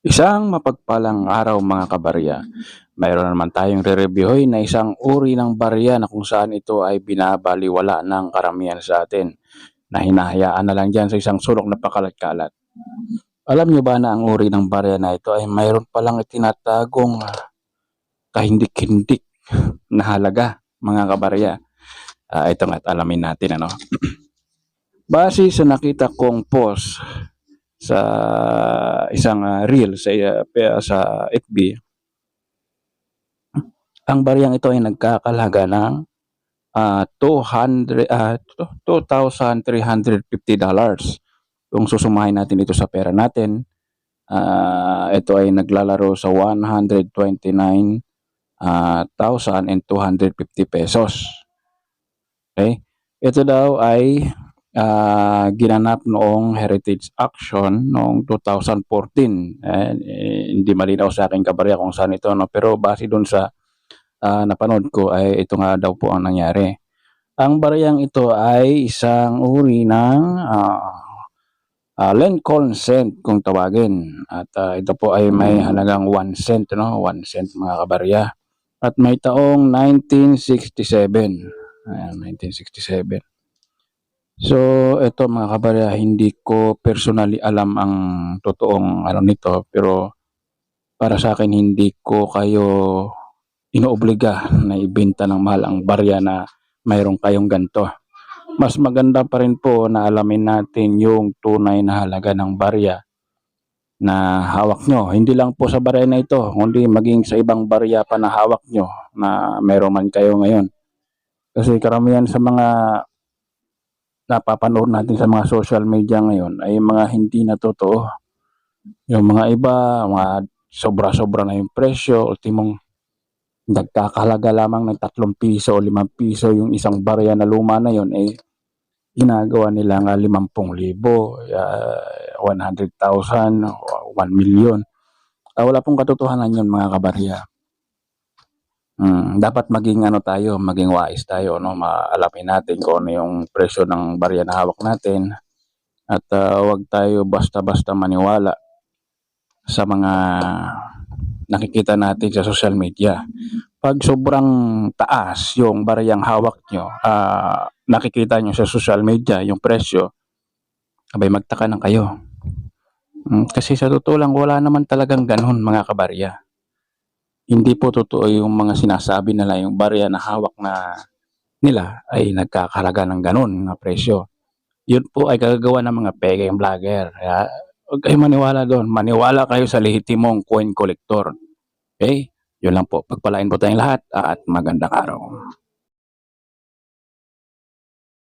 Isang mapagpalang araw mga kabarya. Mayroon naman tayong re-reviewin na isang uri ng barya na kung saan ito ay binabaliwala ng karamihan sa atin na hinahayaan na lang dyan sa isang sulok na pakalat-kalat. Alam nyo ba na ang uri ng barya na ito ay mayroon palang itinatagong kahindik-hindik na halaga mga kabarya? Ito nga't alamin natin ano. Base sa nakita kong post sa isang reel sa FB, ang baryang ito ay nagkakalaga ng $2,350. Kung susumahin natin ito sa pera natin, ito ay naglalaro sa 129,250 pesos. Okay? Ito daw ay ginanap noong Heritage Action noong 2014. Hindi malinaw sa akin kabarya kung saan ito, no? Pero base dun sa napanood ko ay ito nga daw po ang nangyari. Ang baryang ito ay isang uri ng Lincoln cent kung tawagin. At ito po ay may halagang 1 cent, no? 1 cent mga kabarya. At may taong 1967. Ayan, 1967. So, ito mga kabarya, hindi ko personally alam ang totoong nito, pero para sa akin hindi ko kayo inoobliga na ibenta ng mahal ang barya na mayroon kayong ganito. Mas maganda pa rin po na alamin natin yung tunay na halaga ng barya na hawak nyo. Hindi lang po sa barya na ito, kundi maging sa ibang barya pa na hawak nyo na mayroon man kayo ngayon. Kasi karamihan sa mga napapanood natin sa mga social media ngayon ay mga hindi na totoo. Yung mga iba, mga sobra-sobra na yung presyo, ultimong nagkakahalaga lamang ng 3 piso o 5 piso yung isang barya na luma na yon, ginagawa nila nga 50,000, 100,000, 1 million. Wala pong katotohanan yun mga kabarya. Dapat maging maging wais tayo, no? Maalamin natin kung ano yung presyo ng barya na hawak natin at huwag tayo basta-basta maniwala sa mga nakikita natin sa social media. Pag sobrang taas yung baryang hawak nyo, nakikita nyo sa social media yung presyo, abay magtaka na kayo. Kasi sa totoo lang wala naman talagang ganun mga kabarya. Hindi po totoo yung mga sinasabi nila, yung barya na hawak na nila ay nagkakahalaga ng ganun na presyo. Yun po ay kagagawa ng mga pekeng vlogger. Kaya huwag kayo maniwala doon. Maniwala kayo sa lehitimong coin collector. Okay? Yun lang po. Pagpalain po tayong lahat at magandang araw.